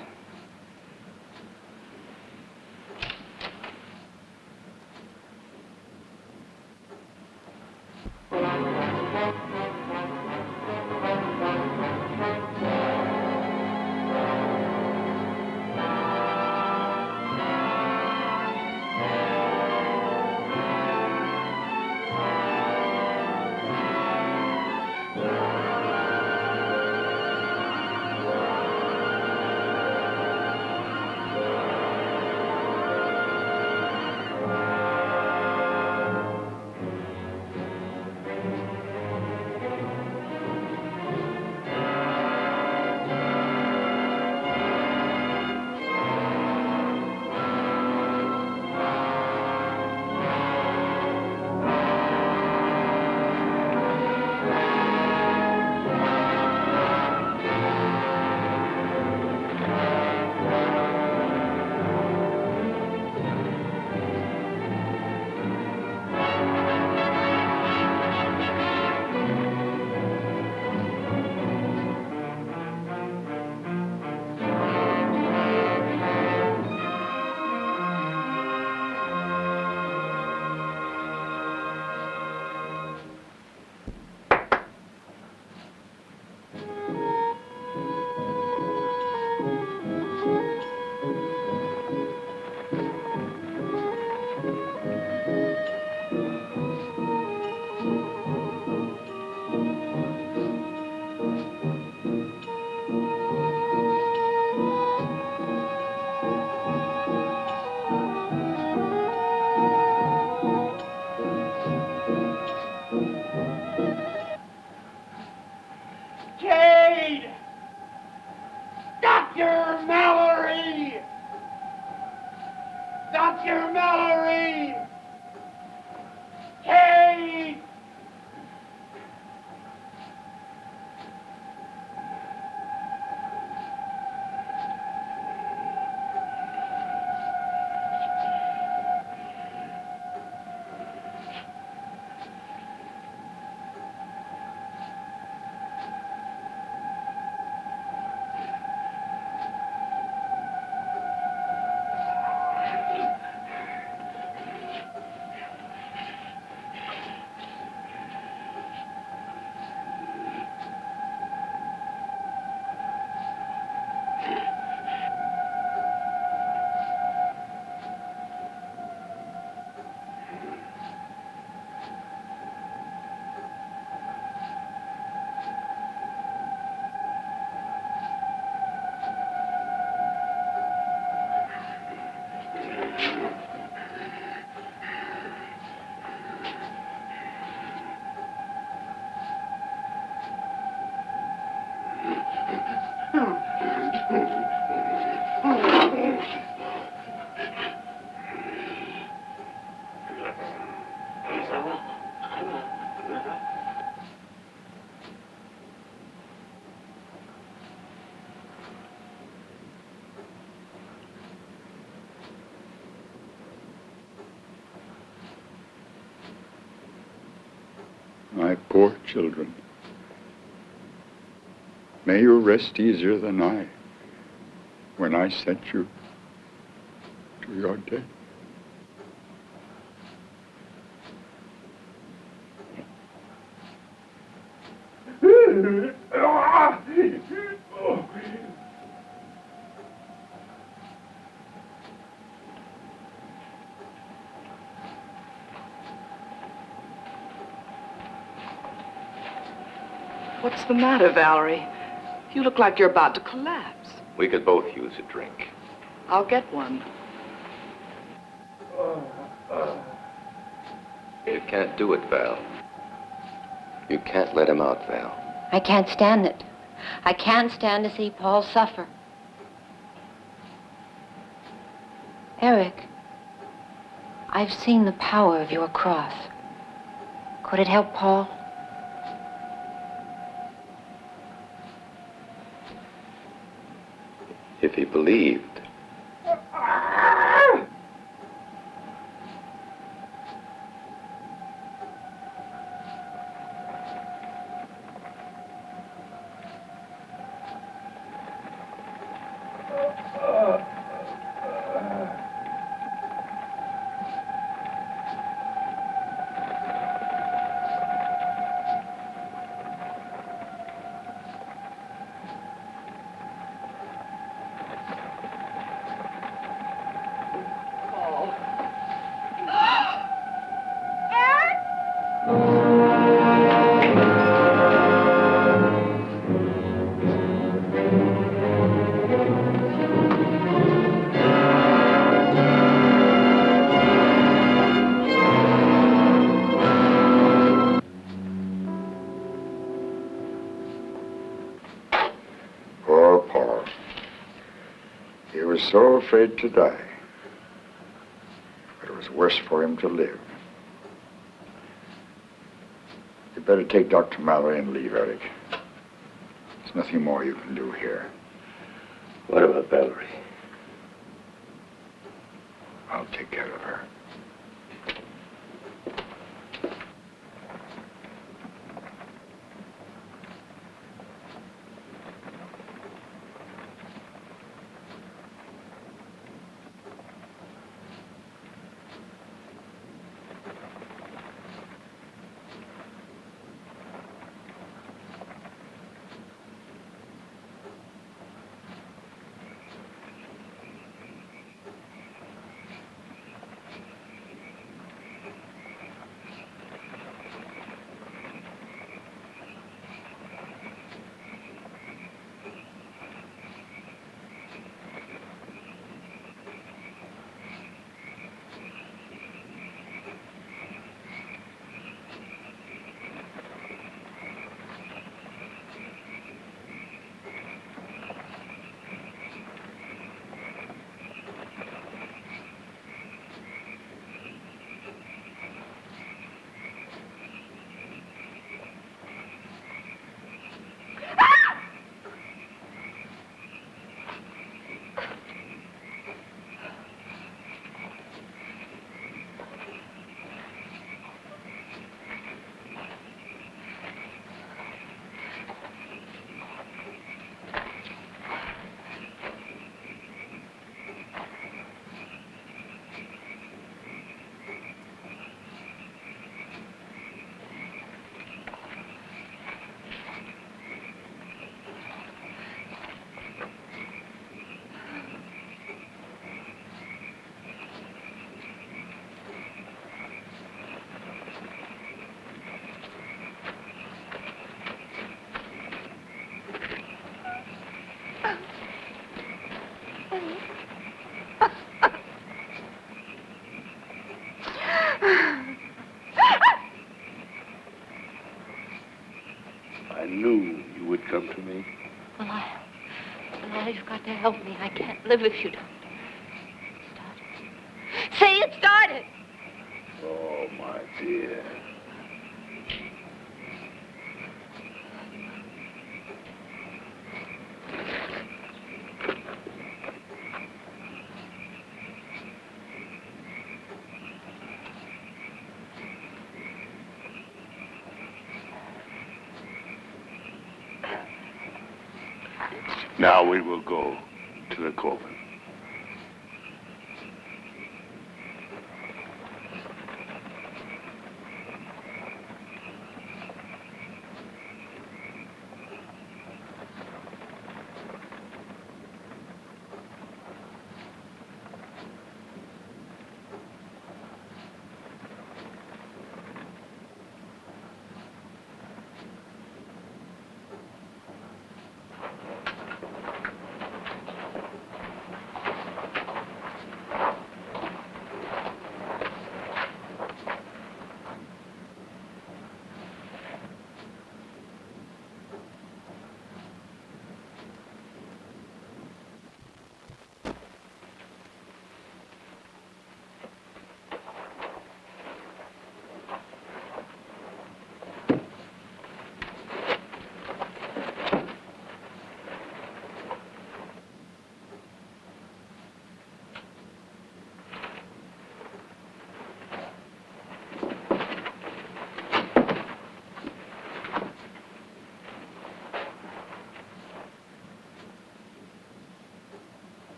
S5: My poor children. May you rest easier than I when I sent you to your death.
S14: What's the matter, Valerie? You look like you're about to collapse.
S7: We could both use a drink.
S14: I'll get one.
S7: You can't do it, Val. You can't let him out, Val.
S9: I can't stand it. I can't stand to see Paul suffer. Eric, I've seen the power of your cross. Could it help Paul?
S7: If he believed.
S5: Poor Paul. He was so afraid to die. But it was worse for him to live. You'd better take Dr. Mallory and leave, Eric. There's nothing more you can do here.
S7: What about Valerie?
S5: I'll take care of her.
S2: I knew you would come to me.
S9: Well, you've got to help me. I can't live if you don't. Start it. Say it started.
S2: Oh, my
S8: dear. Now we will go to the coven.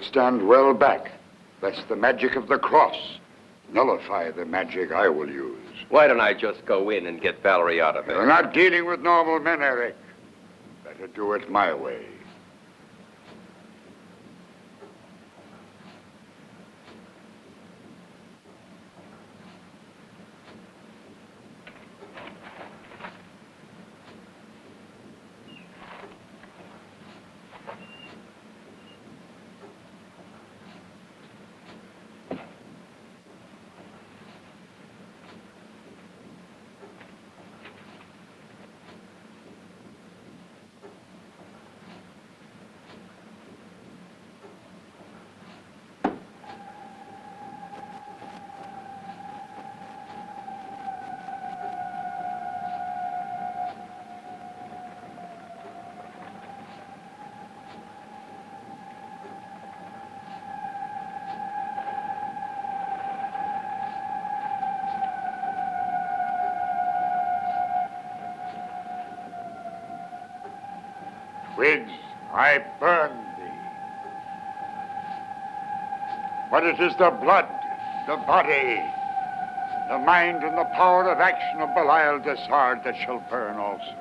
S8: Stand well back. That's the magic of the cross. Nullify the magic I will use.
S7: Why don't I just go in and get Valerie out of there?
S8: You're not dealing with normal men, Eric. Better do it my way. Whigs, I burn thee. But it is the blood, the body, the mind, and the power of action of Belial Dessard that shall burn also.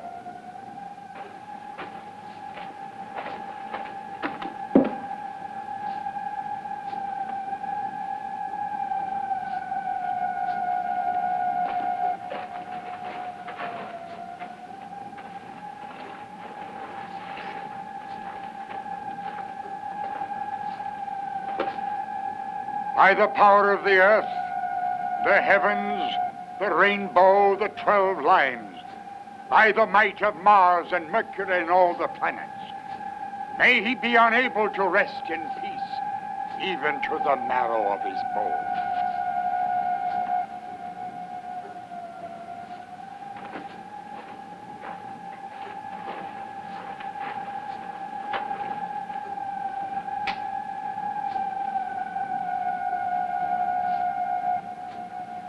S8: By the power of the earth, the heavens, the rainbow, the 12 lines, by the might of Mars and Mercury and all the planets, may he be unable to rest in peace, even to the marrow of his bones.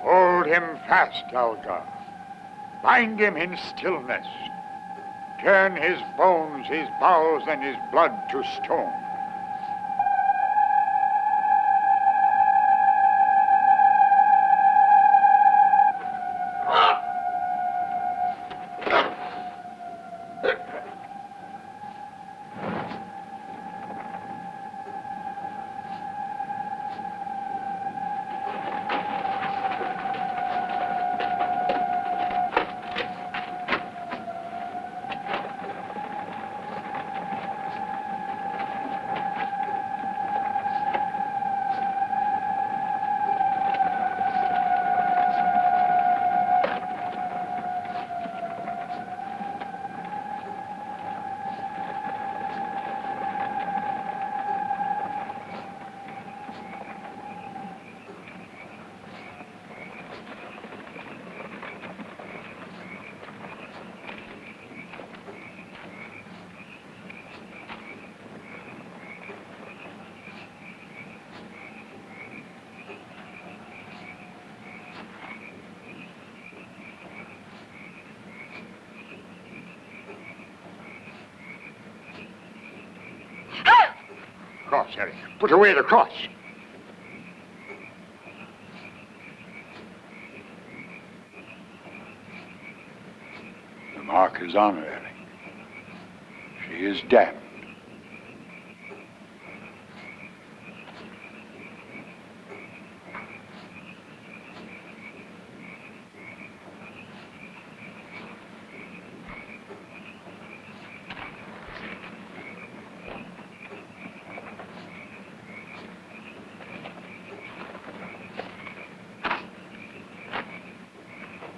S8: Hold him fast, Algar. Bind him in stillness. Turn his bones, his bowels, and his blood to stone. Cross, Harry. Put away the cross. The mark is on her, Harry. She is damned.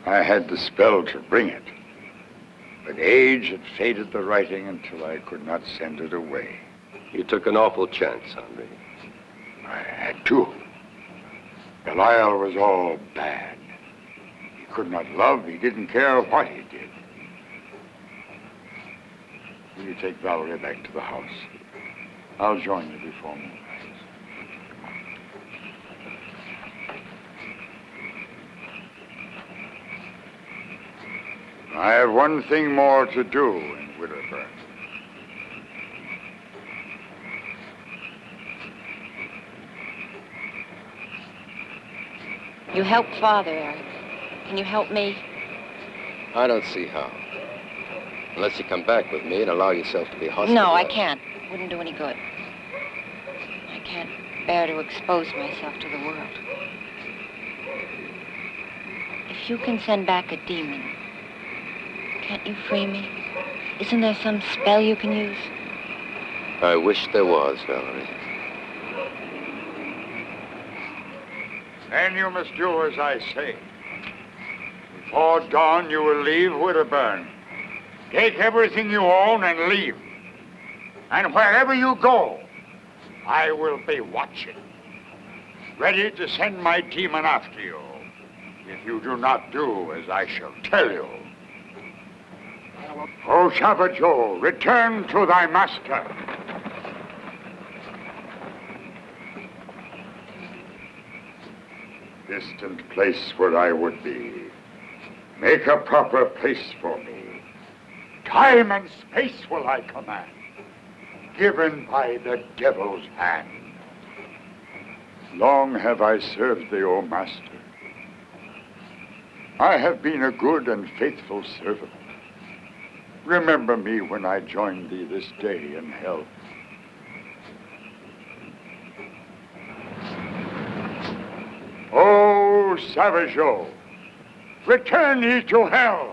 S8: I had the spell to bring it, but age had faded the writing until I could not send it away.
S7: You took an awful chance, Henri.
S8: I had to. Belial was all bad. He could not love. He didn't care what he did. Will you take Valerie back to the house? I'll join you before moonrise. I have one thing more to do in Widderburn.
S9: You helped Father, Eric. Can you help me?
S7: I don't see how. Unless you come back with me and allow yourself to be hospitalized.
S9: No, I can't. Wouldn't do any good. I can't bear to expose myself to the world. If you can send back a demon, can't you free me? Isn't there some spell you can use?
S7: I wish there was, Valerie.
S8: Then you must do as I say. Before dawn, you will leave Widderburn. Take everything you own and leave. And wherever you go, I will be watching, ready to send my demon after you, if you do not do as I shall tell you. O Shabbat Joe, return to thy master. Distant place where I would be. Make a proper place for me. Time and space will I command.
S15: given by the devil's hand. Long have I served thee, O Master. I have been a good and faithful servant. Remember me when I join thee this day in hell. O Savageau, return ye to hell!